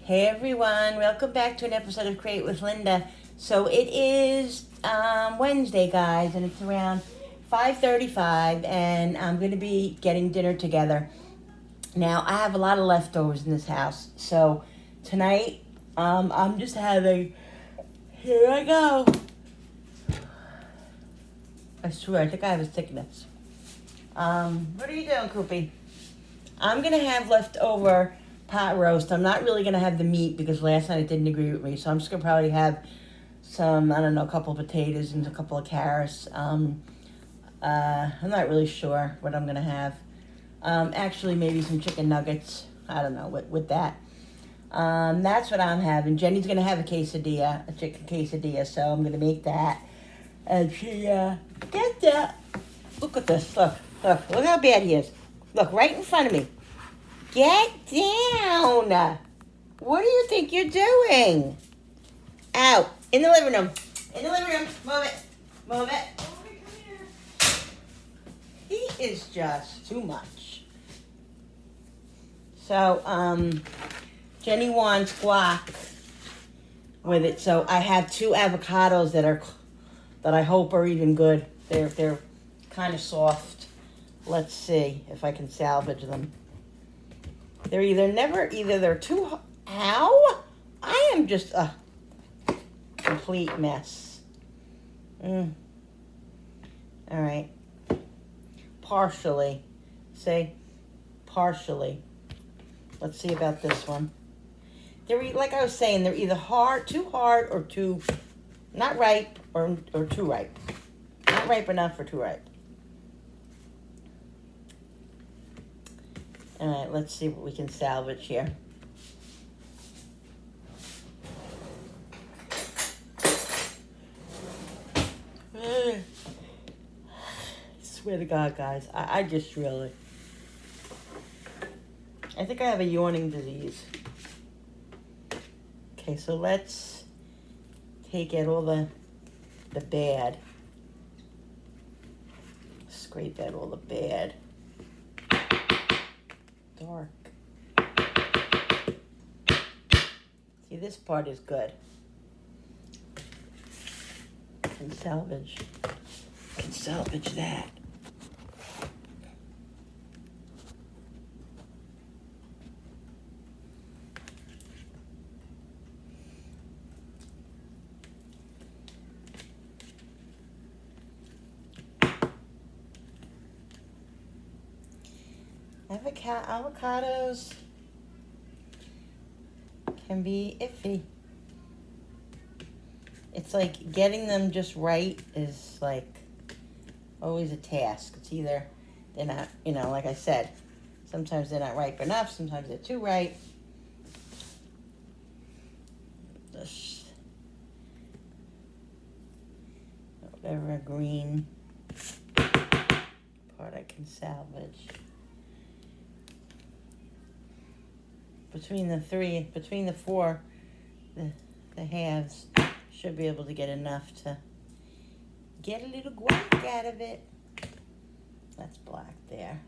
Hey everyone, welcome back to an episode of Create with Linda. So it is Wednesday, guys, and it's around 5:35, and I'm going to be getting dinner together. Now, I have a lot of leftovers in this house, so tonight I'm just having, here I go. I swear, I think I have a sickness. What are you doing, Koopy? I'm going to have leftover pot roast. I'm not really going to have the meat because last night it didn't agree with me. So I'm just going to probably have some, I don't know, a couple of potatoes and a couple of carrots. I'm not really sure what I'm going to have. Actually, maybe some chicken nuggets. I don't know, with that. That's what I'm having. Jenny's going to have a quesadilla, a chicken quesadilla. So I'm going to make that. And she, get that. Look at this. Look how bad he is. Look, right in front of me. Get down. What do you think you're doing? Out. In the living room. In the living room. Move it. Move it. He is just too much. So, Jenny wants guac with it. So I have 2 avocados that I hope are even good. They're kind of soft. Let's see if I can salvage them. They're either they're too, ow! I am just a complete mess. All right. Partially. Say, partially. Let's see about this one. They're, like I was saying, they're either too hard, or too, not ripe, or too ripe. Not ripe enough or too ripe. All right, let's see what we can salvage here. I swear to God, guys, I just really, I think I have a yawning disease. Okay, so let's take out all the bad. Scrape out all the bad. Dark. See, this part is good. Can salvage that. Avocados can be iffy. It's like getting them just right is like always a task. It's either they're not, like I said, sometimes they're not ripe enough, sometimes they're too ripe. This, whatever green part I can salvage. Between the 4, the halves, should be able to get enough to get a little guac out of it. That's black there.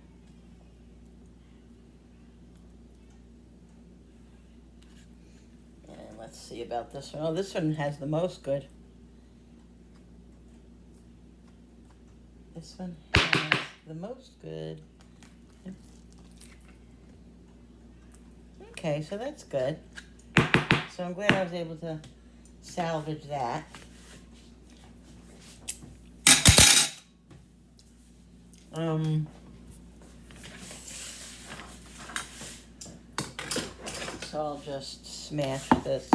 And let's see about this one. Oh, this one has the most good. This one has the most good. Okay, so that's good. So I'm glad I was able to salvage that. So I'll just smash this.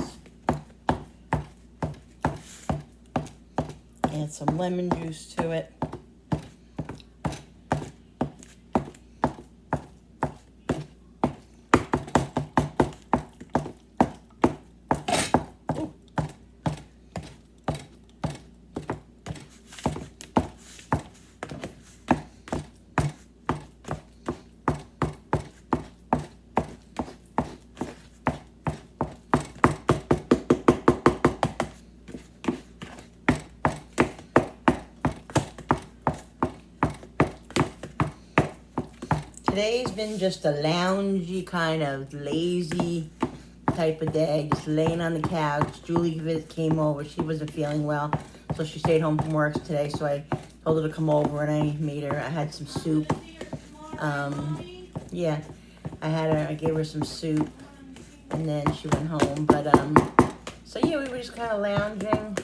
Add some lemon juice to it. Today's been just a loungy, kind of lazy type of day, just laying on the couch. Julie came over. She wasn't feeling well, so she stayed home from work today. So I told her to come over, and I made her. I had some soup. Yeah, I gave her some soup, and then she went home. But so yeah, we were just kind of lounging,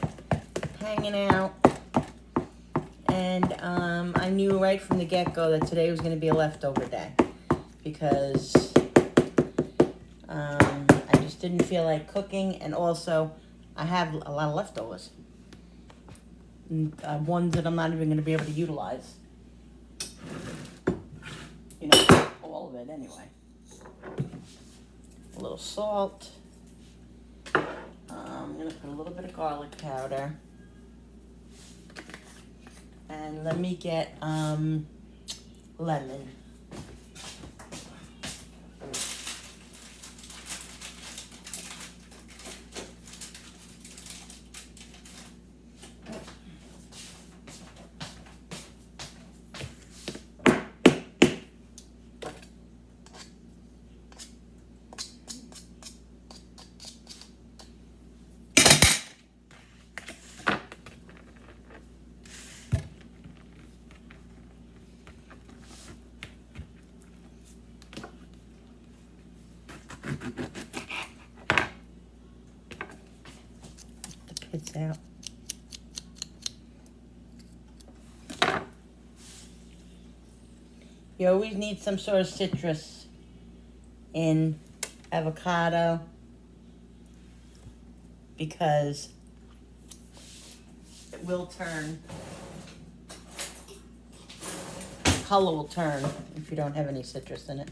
hanging out, and I knew right from the get-go that today was going to be a leftover day because I just didn't feel like cooking, and also I have a lot of leftovers, ones that I'm not even going to be able to utilize. You know, all of it anyway. A little salt. I'm going to put a little bit of garlic powder. And let me get lemon. The pits out. You always need some sort of citrus in avocado because it will turn, color will turn if you don't have any citrus in it.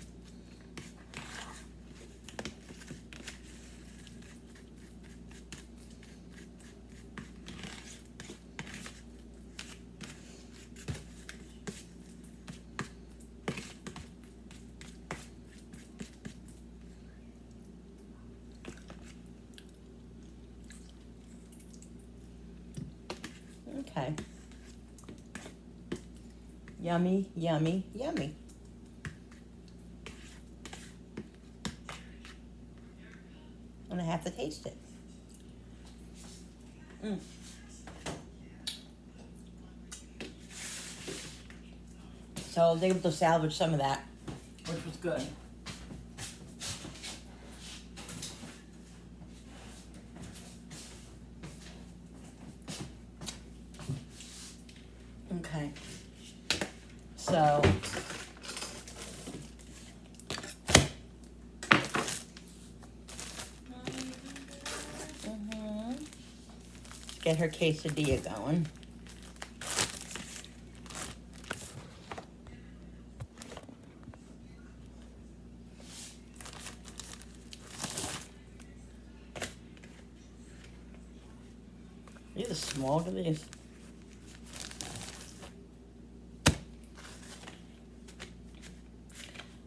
Okay. Yummy, yummy, yummy. I'm gonna have to taste it. So I was able to salvage some of that, which was good. Okay. So get her quesadilla going. These are small. Look at these.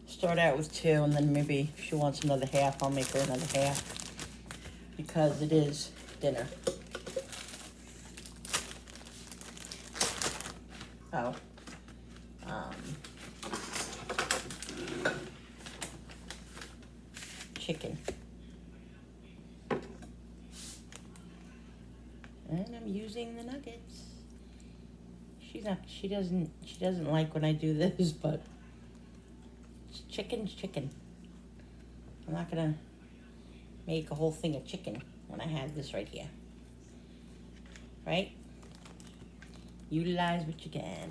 Start out with 2, and then maybe if she wants another half, I'll make her another half because it is dinner. Oh. Chicken. And I'm using the nuggets. She doesn't like when I do this, but chicken's chicken. I'm not gonna make a whole thing of chicken when I have this right here. Right? Utilize what you can.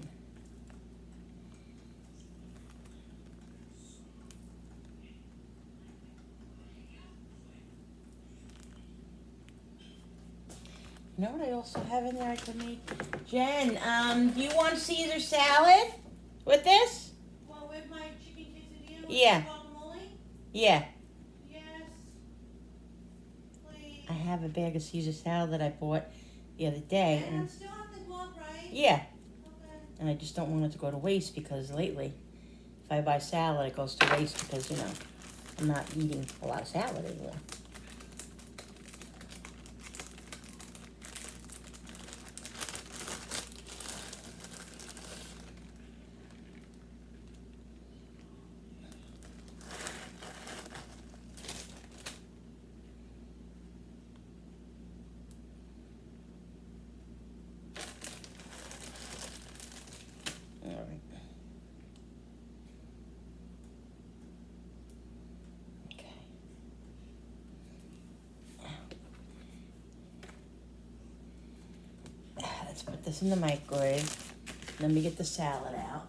You know what I also have in there I can make? Jen, do you want Caesar salad with this? Well, with my chicken quesadilla with Yeah. guacamole? Yeah. Yes. Please. I have a bag of Caesar salad that I bought the other day. And And still have the guac, right? yeah. Okay. And I just don't want it to go to waste because lately, if I buy salad, it goes to waste because, you know, I'm not eating a lot of salad anymore. Let's put this in the microwave. Let me get the salad out.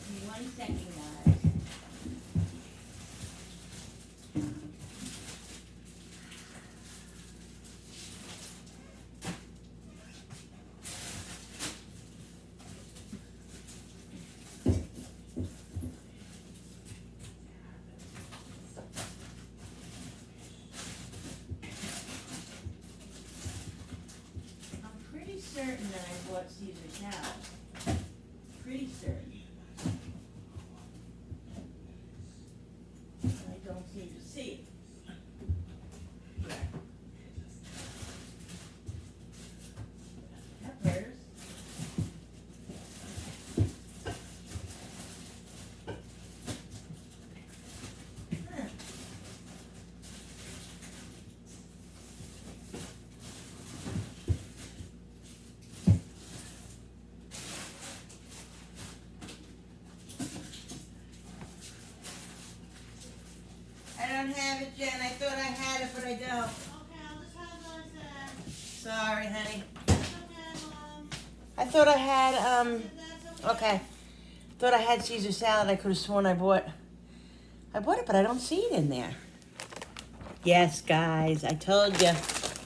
Give me 1 second, guys. I'm pretty certain that I bought Caesar salad. Pretty certain. I don't seem to see it. Peppers. Huh. I don't have it, Jen. I thought I had it, but I don't. Okay, I'll just have what I said. Sorry, honey. It's okay, Mom. I thought I had, That's okay. okay. Thought I had Caesar salad. I could have sworn I bought it, but I don't see it in there. Yes, guys, I told you.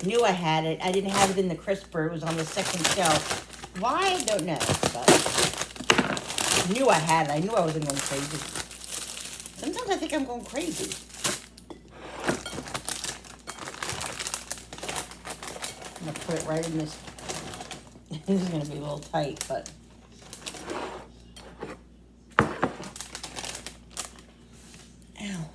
Knew I had it. I didn't have it in the crisper. It was on the second shelf. Why? I don't know, but knew I had it. I knew I wasn't going crazy. Sometimes I think I'm going crazy. I'm going to put it right in this. This is going to be a little tight, but. Ow.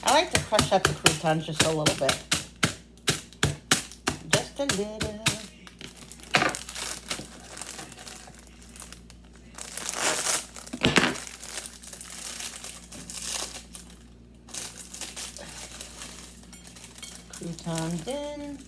I like to crush up the croutons just a little bit. Just a little. Croutons in.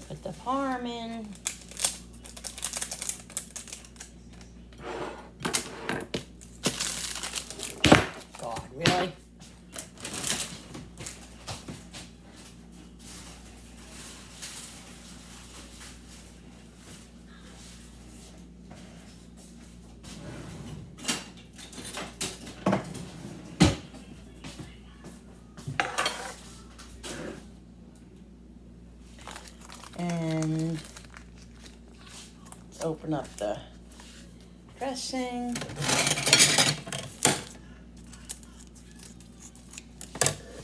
Put the parm in. God, really? And let's open up the dressing.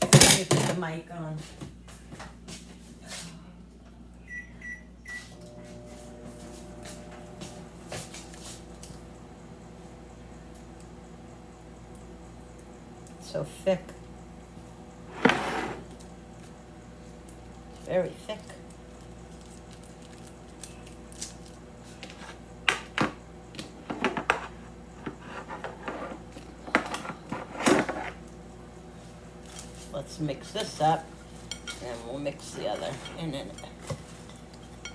Let me put the mic on. It's so thick. It's very thick. Let's mix this up, and we'll mix the other. And then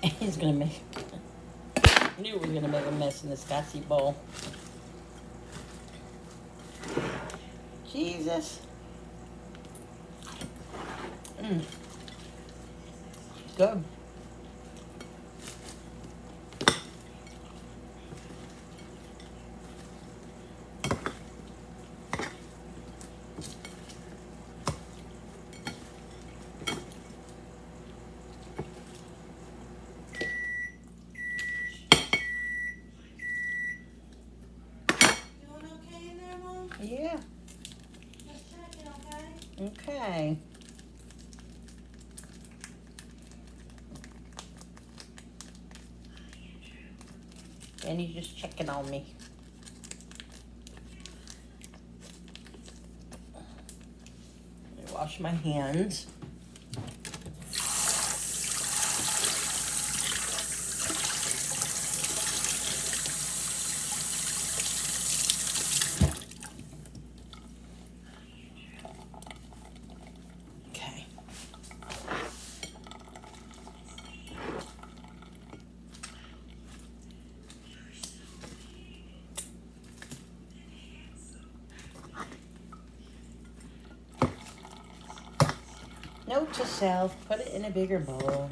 he's gonna make. Knew we were gonna make a mess in this Scottsy bowl. Jesus. Good. Yeah. Just check it, okay? Okay. Danny's just checking on me. Let me wash my hands. Okay. Note to self, put it in a bigger bowl.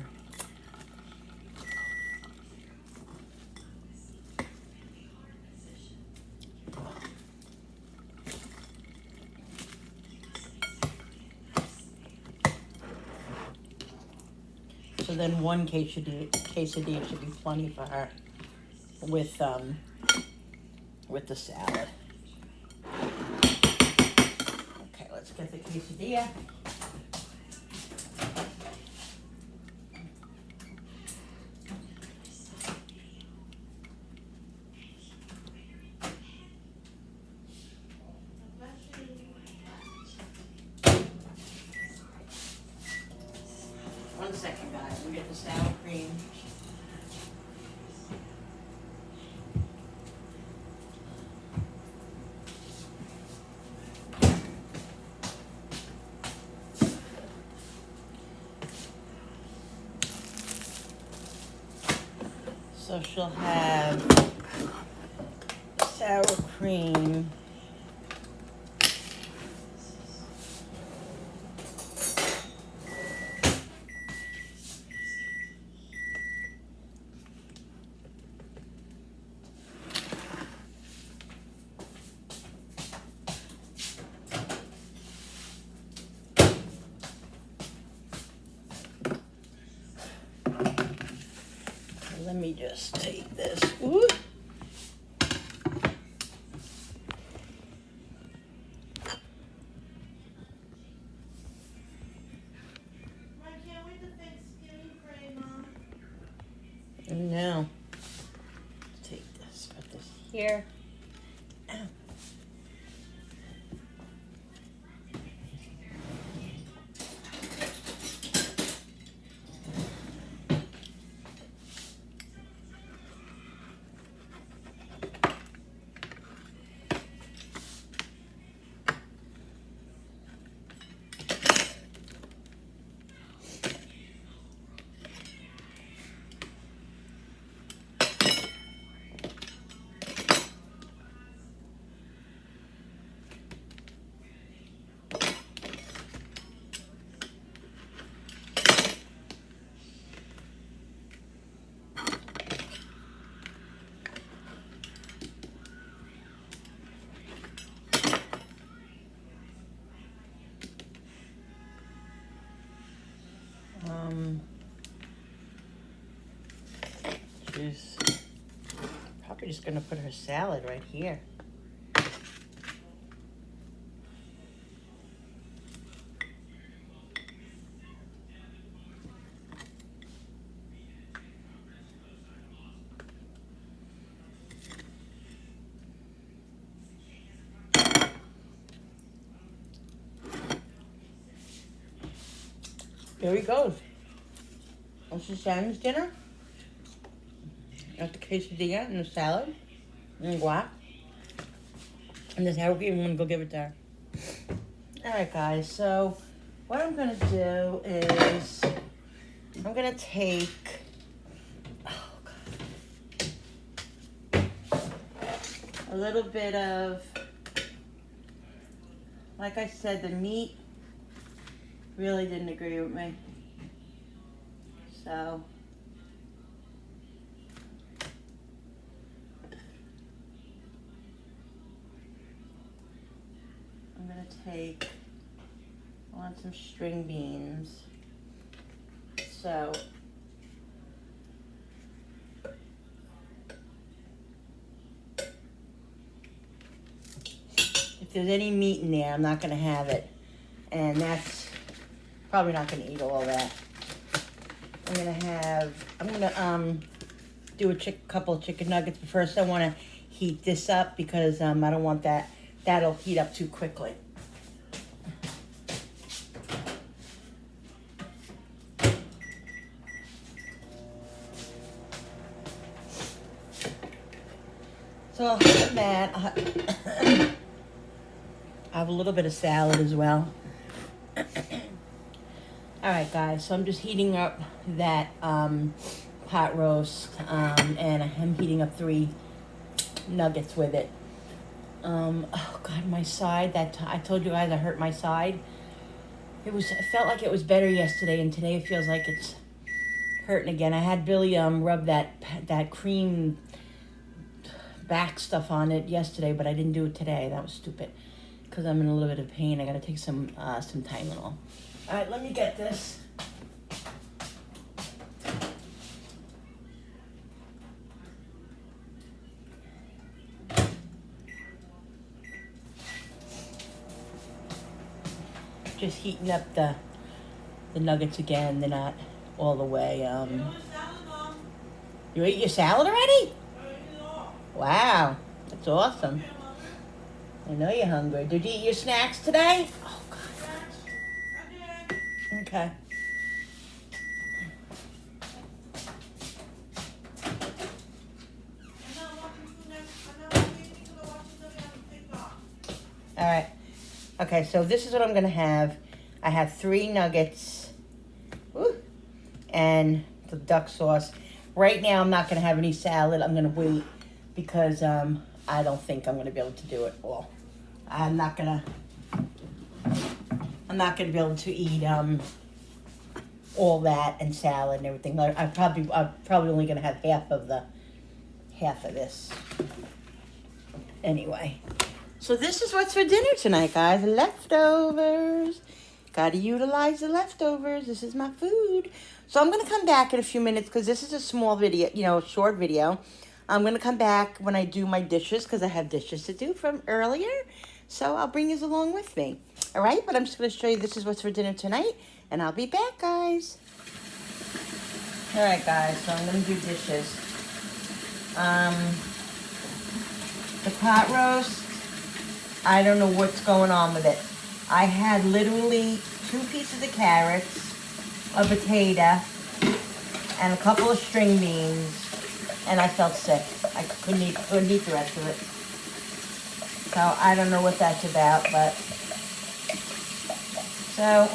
So then one quesadilla should be plenty for her with the salad. Okay, let's get the quesadilla. One second, guys. Let me get the sour cream. So she'll have sour cream. Let me just take this. Ooh. I can't wait to Thanksgiving parade, Mom. No. Take this. Put this here. Ow. She's probably just gonna put her salad right here. There he goes. This is Shannon's dinner. Got the quesadilla and the salad and guac. And this sour cream. I'm gonna go give it to her. Alright guys, so what I'm gonna do is I'm gonna take a little bit of, like I said, the meat really didn't agree with me. So I'm gonna take, I want some string beans. So if if there's any meat in there, I'm not gonna have it. And that's probably not gonna eat all that. I'm gonna do a couple of chicken nuggets, but first I wanna heat this up because I don't want that'll heat up too quickly. So I'll have that. I have a little bit of salad as well. Alright guys, so I'm just heating up that pot roast and I'm heating up 3 nuggets with it. Oh god, my side, I told you guys I hurt my side. It felt like it was better yesterday, and today it feels like it's hurting again. I had Billy rub that cream back stuff on it yesterday, but I didn't do it today. That was stupid because I'm in a little bit of pain. I gotta take some Tylenol. All right, let me get this. Just heating up the nuggets again. They're not all the way. You ate your salad already? Wow, that's awesome. I know you're hungry. Did you eat your snacks today? Oh, God. Okay. All right. Okay, so this is what I'm going to have. I have 3 nuggets. Woo, and the duck sauce. Right now, I'm not going to have any salad. I'm going to wait because I don't think I'm going to be able to do it all. I'm not going to be able to eat all that and salad and everything. I'm probably only going to have half of this. Anyway, so this is what's for dinner tonight, guys. Leftovers. Got to utilize the leftovers. This is my food. So I'm going to come back in a few minutes because this is a small video, a short video. I'm going to come back when I do my dishes because I have dishes to do from earlier. So I'll bring you along with me. All right, but I'm just going to show you this is what's for dinner tonight. And I'll be back, guys. All right, guys, so I'm going to do dishes. The pot roast, I don't know what's going on with it. I had literally 2 pieces of carrots, a potato, and a couple of string beans, and I felt sick. I couldn't eat the rest of it. So I don't know what that's about, but so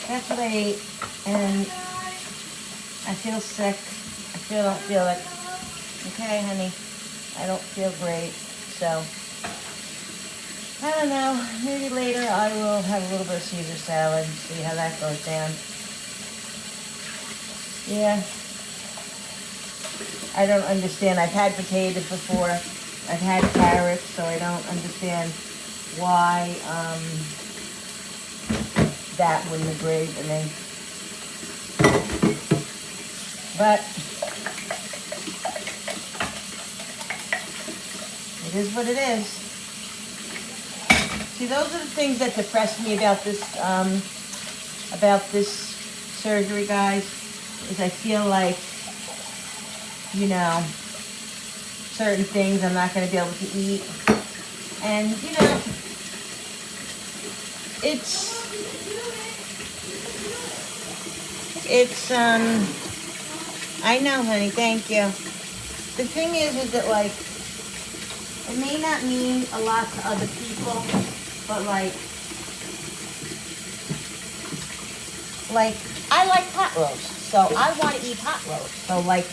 that's what I ate, and I feel sick. I don't feel it. Okay, honey, I don't feel great, so I don't know. Maybe later I will have a little bit of Caesar salad and see how that goes down. Yeah. I don't understand. I've had potatoes before. I've had carrots, so I don't understand why that wouldn't agree with me. But it is what it is. See, those are the things that depress me about this surgery, guys, is I feel like, certain things I'm not going to be able to eat. And, I know, honey, thank you. The thing is that, like, it may not mean a lot to other people, but, like, I like pot roast, so I want to eat pot roast. So, like,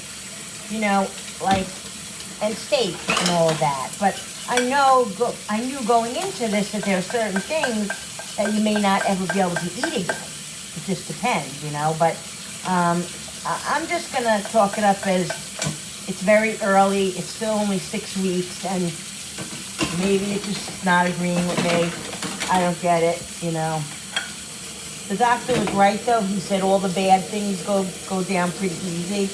and steak and all of that. But I knew going into this that there are certain things that you may not ever be able to eat again. It just depends, But I'm just going to chalk it up as it's very early. It's still only 6 weeks, and maybe it's just not agreeing with me. I don't get it, The doctor was right, though. He said all the bad things go down pretty easy,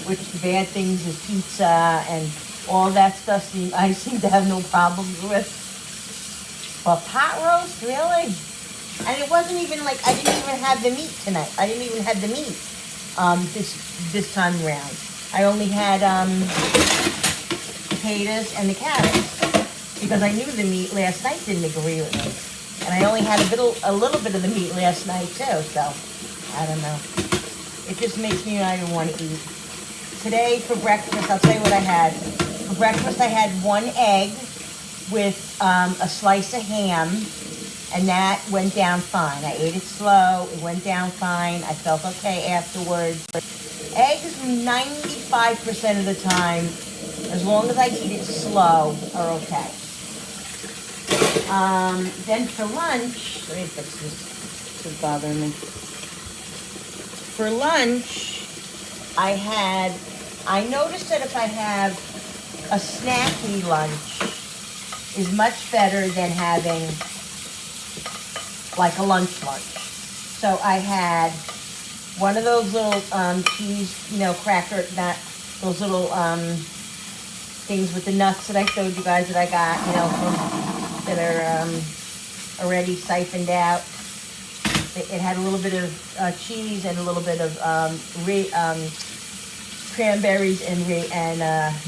which the bad things is pizza and all that stuff I seem to have no problems with. But pot roast, really? And it wasn't even like, I didn't even have the meat tonight. I didn't even have the meat this time around. I only had potatoes and the carrots because I knew the meat last night didn't agree with me. And I only had a little bit of the meat last night too, so I don't know. It just makes me not even want to eat. Today for breakfast, I'll tell you what I had. For breakfast, I had 1 egg with a slice of ham, and that went down fine. I ate it slow. It went down fine. I felt okay afterwards. Eggs, 95% of the time, as long as I eat it slow, are okay. Then for lunch, let me fix this. This is bothering me. For lunch, I noticed that if I have a snacky lunch is much better than having like a lunch. So I had one of those little cheese, cracker, those little things with the nuts that I showed you guys that I got, that are already siphoned out. It had a little bit of cheese and a little bit of cranberries and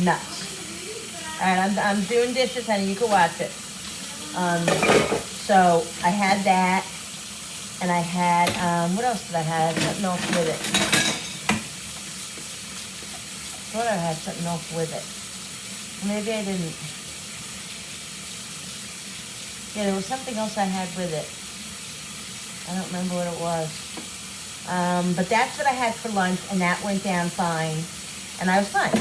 nuts. All right, I'm doing dishes, honey. You can watch it. So I had that, and I had what else did I have? Something else with it. I thought I had something else with it. Maybe I didn't. Yeah, there was something else I had with it. I don't remember what it was. But that's what I had for lunch, and that went down fine, and I was fine.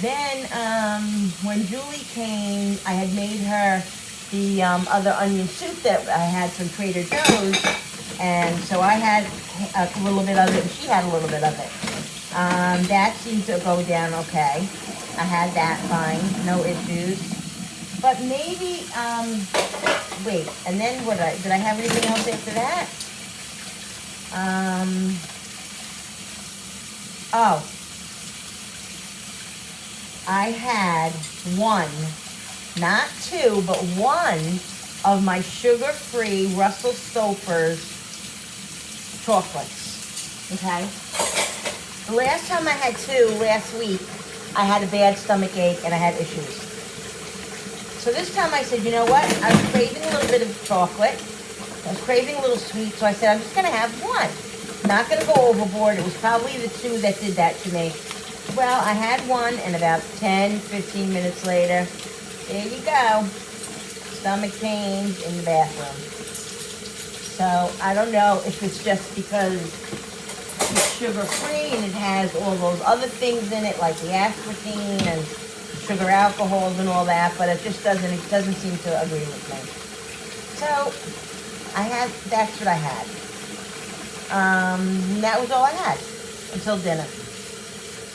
Then, when Julie came, I had made her the other onion soup that I had from Trader Joe's, and so I had a little bit of it, and she had a little bit of it. That seemed to go down okay. I had that fine, no issues. But maybe, wait, and then did I have anything else after that? I had 1, not 2, but 1 of my sugar-free Russell Stouffer's chocolates, okay? The last time I had 2, last week, I had a bad stomach ache and I had issues. So this time I said, you know what? I was craving a little bit of chocolate. I was craving a little sweet, so I said, I'm just going to have 1. Not going to go overboard. It was probably the 2 that did that to me. Well, I had 1, and about 10, 15 minutes later, there you go. Stomach pains in the bathroom. So I don't know if it's just because it's sugar-free and it has all those other things in it, like the aspartame and sugar alcohols and all that, but it doesn't seem to agree with me. So that's what I had. That was all I had until dinner.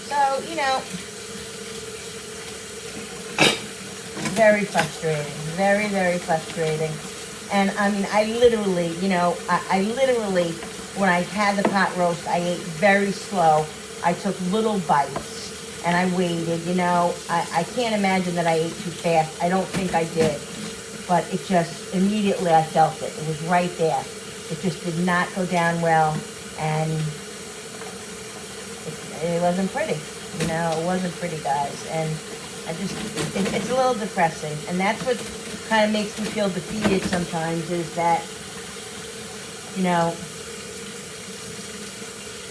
So, very frustrating, very, very frustrating. And I mean, I literally, when I had the pot roast, I ate very slow. I took little bites. And I waited, I can't imagine that I ate too fast. I don't think I did. But it just, immediately I felt it. It was right there. It just did not go down well. And it wasn't pretty. It wasn't pretty, guys. And it's a little depressing. And that's what kind of makes me feel defeated sometimes is that,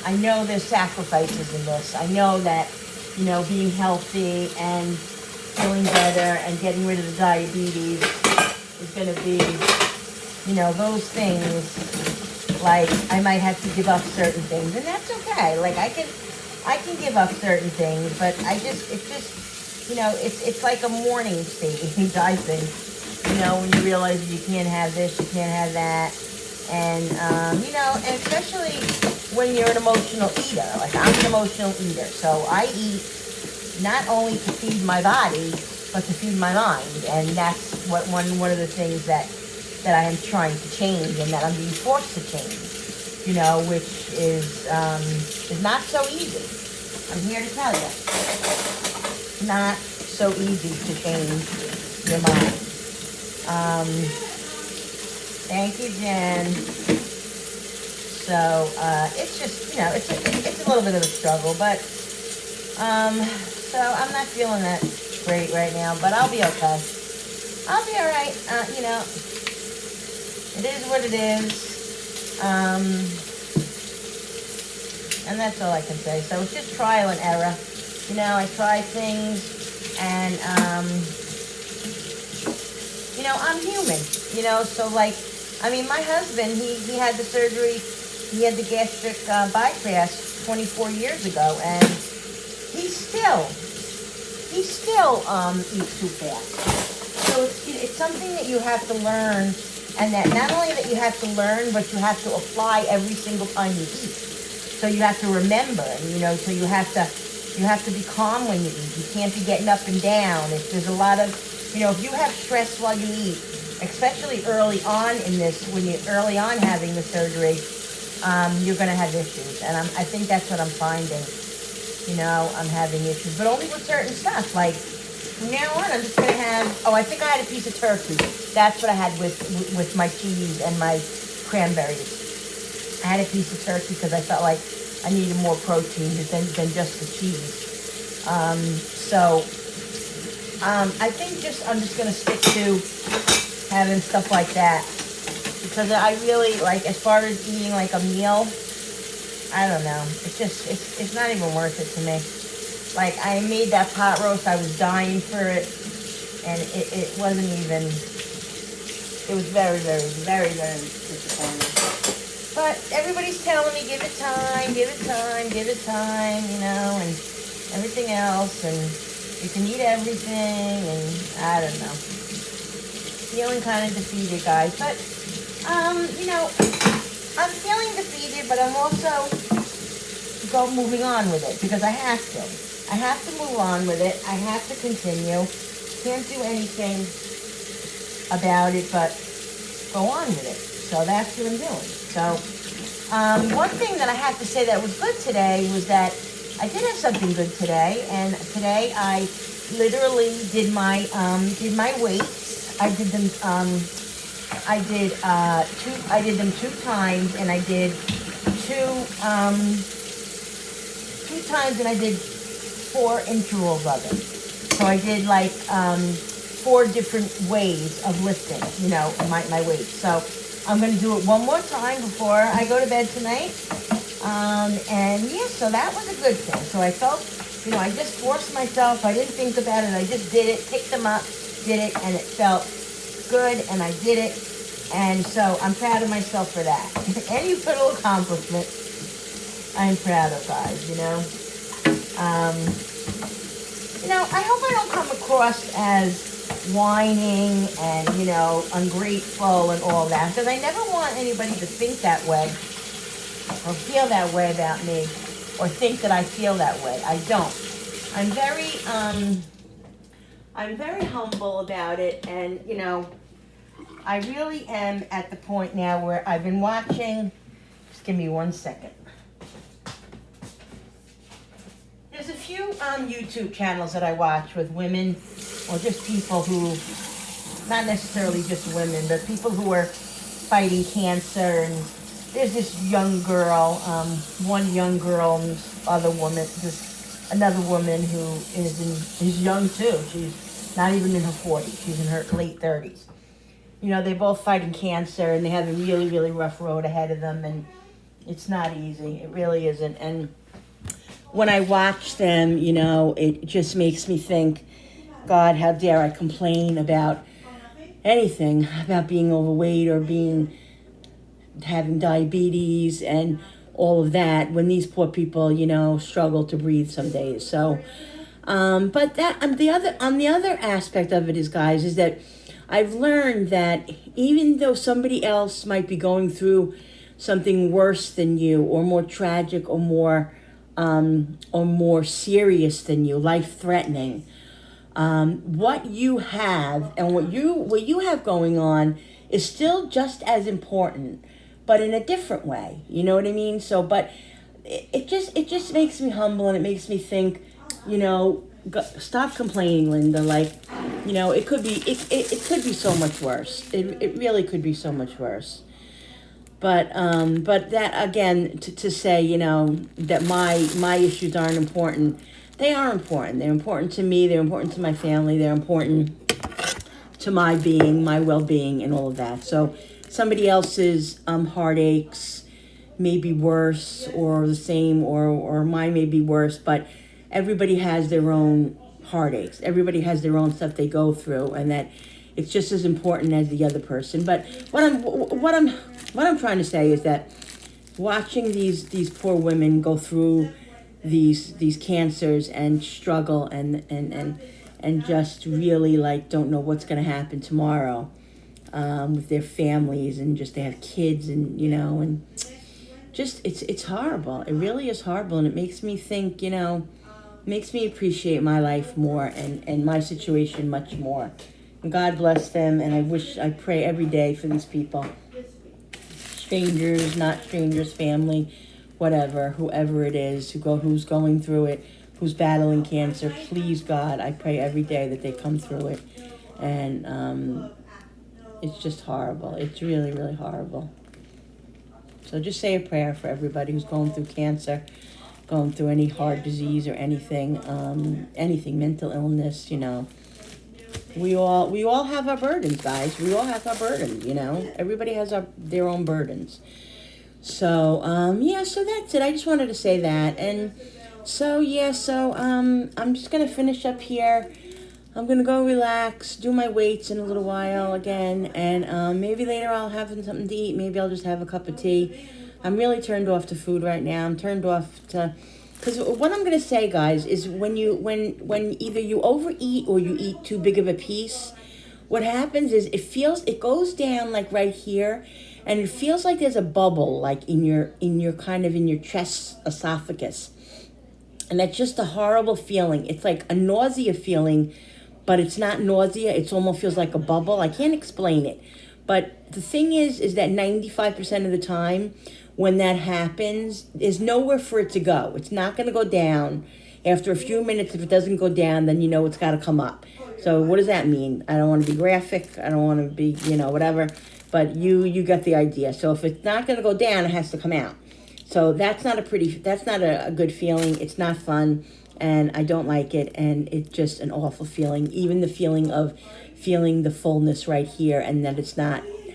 I know there's sacrifices in this. I know that being healthy and feeling better and getting rid of the diabetes is going to be, those things, like, I might have to give up certain things, and that's okay. Like, I can give up certain things, but it's like a mourning stage, I think, when you realize you can't have this, you can't have that, and, and especially when you're an emotional eater. Like, I'm an emotional eater, so I eat not only to feed my body, but to feed my mind, and that's one of the things that I am trying to change, and that I'm being forced to change, which is not so easy. I'm here to tell you. not so easy to change your mind. Thank you, Jen. So it's just, it's a little bit of a struggle, but so I'm not feeling that great right now, but I'll be okay. I'll be all right. It is what it is. And that's all I can say. So it's just trial and error. I try things, and I'm human. So my husband, he had the surgery. He had the gastric bypass 24 years ago, and he still eats too fast. So it's something that you have to learn, and that not only that you have to learn, but you have to apply every single time you eat. So you have to remember, so you have to be calm when you eat. You can't be getting up and down. If there's a lot of, if you have stress while you eat, especially early on when you're early on having the surgery, you're going to have issues. And I think that's what I'm finding. I'm having issues, but only with certain stuff. Like, from now on, I'm just going to have, I think I had a piece of turkey. That's what I had with my cheese and my cranberries. I had a piece of turkey because I felt like I needed more protein than just the cheese. I think I'm just going to stick to having stuff like that. Because I really, as far as eating like a meal, I don't know. It's not even worth it to me. Like, I made that pot roast. I was dying for it. And it wasn't even, it was very, very, very, very disappointing. But everybody's telling me, give it time, and everything else, and you can eat everything, and I don't know. Feeling kind of defeated, guys. But, I'm feeling defeated, but I'm also moving on with it, because I have to. I have to move on with it. I have to continue. Can't do anything about it, but go on with it. So that's what I'm doing. So, one thing that I have to say that was good today was that I did have something good today, and today I literally did my weights. I did them. I did them 2 times, and I did 2 times, and I did 4 intervals of it. So I did 4 different ways of lifting, my weights. So I'm going to do it one more time before I go to bed tonight. So that was a good thing. So I felt, I just forced myself. I didn't think about it. I just did it, picked them up, did it, and it felt good, and I did it. And so I'm proud of myself for that. Any little accomplishment, I'm proud of, guys, I hope I don't come across as whining and, ungrateful and all that, because I never want anybody to think that way or feel that way about me or think that I feel that way. I don't. I'm very humble about it, and, I really am at the point now where I've been watching. Just give me 1 second. There's a few YouTube channels that I watch with women, or just people who, not necessarily just women, but people who are fighting cancer. And there's this young girl, one young girl, and this other woman, another woman who is young too. She's not even in her 40s. She's in her late 30s. They're both fighting cancer, and they have a really, really rough road ahead of them, and it's not easy. It really isn't. And when I watch them, it just makes me think, God, how dare I complain about anything, about being overweight or having diabetes and all of that, when these poor people, struggle to breathe some days. So, but that, on the other aspect of it is, guys, is that I've learned that even though somebody else might be going through something worse than you, or more tragic, or more serious than you, life-threatening, what you have and what you have going on is still just as important, but in a different way. You know what I mean? So, but it just makes me humble, and it makes me think, stop complaining, Linda. Like, you know, it could be it could be so much worse. It really could be so much worse. But that again to say, you know, that my issues aren't important. They are important. They're important to me. They're important to my family. They're important to my being, my well-being, and all of that. So somebody else's heartaches may be worse or the same, or mine may be worse, but everybody has their own heartaches. Everybody has their own stuff they go through, and that it's just as important as the other person. But what I'm trying to say is that watching these poor women go through these cancers and struggle and just really like don't know what's going to happen tomorrow with their families, and just they have kids, and you know, and just it's horrible. It really is horrible, and it makes me think, you know, makes me appreciate my life more and my situation much more. And God bless them, and I pray every day for these people. Strangers, not strangers, family, whatever, whoever it is, who's going through it, who's battling cancer, please God, I pray every day that they come through it. And it's just horrible. It's really, really horrible. So just say a prayer for everybody who's going through cancer, going through any heart disease or anything, mental illness, you know. We all have our burdens, guys. We all have our burdens, you know. Everybody has their own burdens. So, yeah, so that's it. I just wanted to say that. And so, yeah, I'm just going to finish up here. I'm going to go relax, do my weights in a little while again, and maybe later I'll have something to eat. Maybe I'll just have a cup of tea. I'm really turned off to food right now. I'm turned off to... Because what I'm going to say, guys, is when either you overeat or you eat too big of a piece, what happens is it goes down like right here, and it feels like there's a bubble like in your chest esophagus. And that's just a horrible feeling. It's like a nausea feeling, but it's not nausea. It almost feels like a bubble. I can't explain it. But the thing is that 95% of the time, when that happens, there's nowhere for it to go. It's not going to go down. After a few minutes, if it doesn't go down, then you know it's got to come up. So what does that mean? I don't want to be graphic. I don't want to be, you know, whatever. But you got the idea. So if it's not going to go down, it has to come out. So that's not a good feeling. It's not fun, and I don't like it, and it's just an awful feeling. Even the feeling of feeling the fullness right here, and that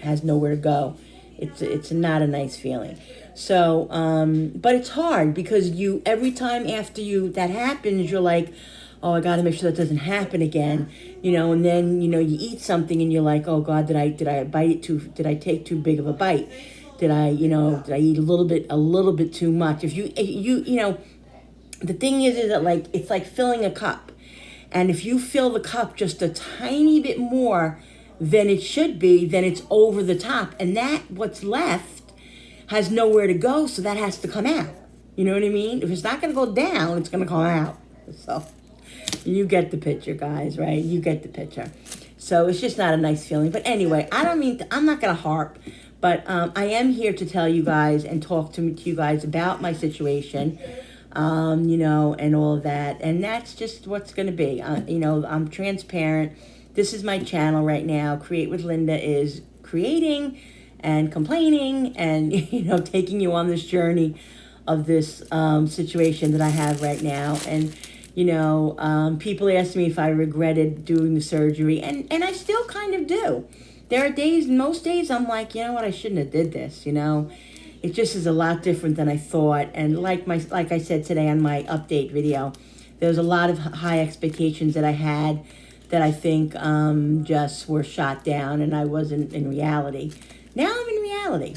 has nowhere to go. It's not a nice feeling. So, but it's hard because every time after that happens, you're like, oh, I got to make sure that doesn't happen again, you know. And then you eat something and you're like, oh God, did I bite it did I take too big of a bite? Did I eat a little bit too much? If you know, the thing is that like it's like filling a cup, and if you fill the cup just a tiny bit more than it should be, then it's over the top, and that what's left has nowhere to go, so that has to come out. You know what I mean? If it's not going to go down, it's going to come out. So you get the picture, guys, right? You get the picture. So it's just not a nice feeling. But anyway, I'm not going to harp, but I am here to tell you guys and talk to you guys about my situation, you know, and all of that. And that's just what's going to be. You know, I'm transparent. This is my channel right now. Create with Linda is creating and complaining and, you know, taking you on this journey of this situation that I have right now. And, you know, people ask me if I regretted doing the surgery, and I still kind of do. There are most days I'm like, you know what, I shouldn't have did this, you know. It just is a lot different than I thought. And like I said today on my update video, there was a lot of high expectations that I had that I think just were shot down, and I wasn't in reality. Now I'm in reality.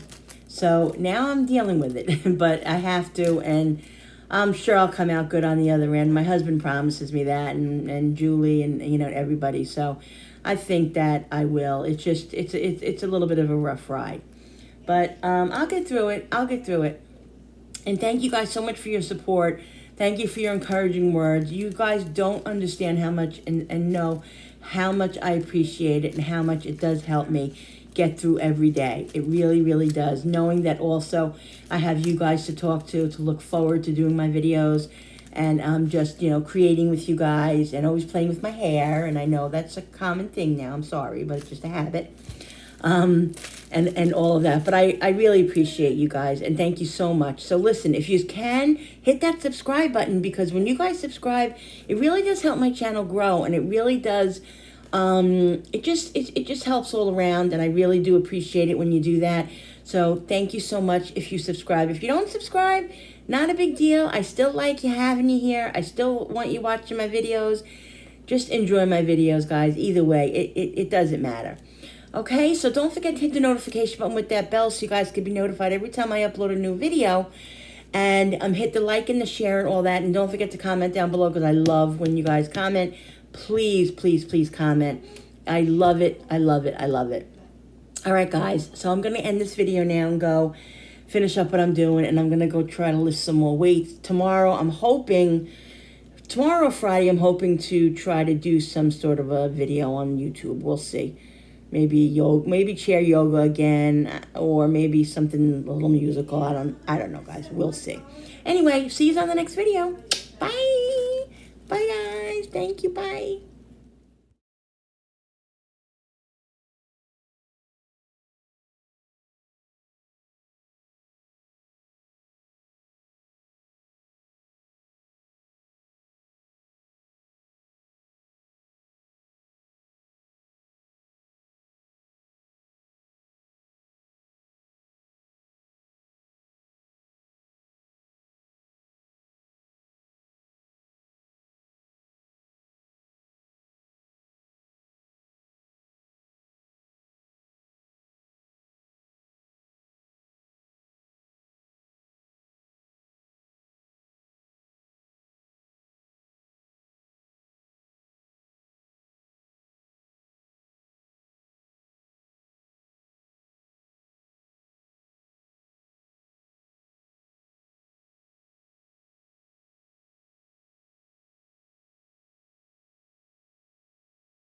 So now I'm dealing with it, but I have to, and I'm sure I'll come out good on the other end. My husband promises me that, and Julie, and you know, everybody. So I think that I will. It's just it's a little bit of a rough ride, but I'll get through it. And thank you guys so much for your support. Thank you for your encouraging words. You guys don't understand how much and know how much I appreciate it, and how much it does help me get through every day. It really, really does. Knowing that also I have you guys to talk to look forward to doing my videos, and I'm just, you know, creating with you guys and always playing with my hair. And I know that's a common thing now. I'm sorry, but it's just a habit. And all of that. But I really appreciate you guys, and thank you so much. So listen, if you can, hit that subscribe button, because when you guys subscribe, it really does help my channel grow, and it really does, it just helps all around, and I really do appreciate it when you do that. So thank you so much if you subscribe. If you don't subscribe, not a big deal. I still like you having you here. I still want you watching my videos. Just enjoy my videos, guys. Either way, it doesn't matter. Okay, so don't forget to hit the notification button with that bell so you guys can be notified every time I upload a new video. And hit the like and the share and all that. And don't forget to comment down below, because I love when you guys comment. Please, please, please comment. I love it. I love it. I love it. All right, guys. So I'm going to end this video now and go finish up what I'm doing. And I'm going to go try to lift some more weights. Tomorrow or Friday, I'm hoping to try to do some sort of a video on YouTube. We'll see. Maybe yoga, maybe chair yoga again, or maybe something a little musical. I don't know, guys. We'll see. Anyway, see you on the next video. Bye. Bye, guys. Thank you. Bye.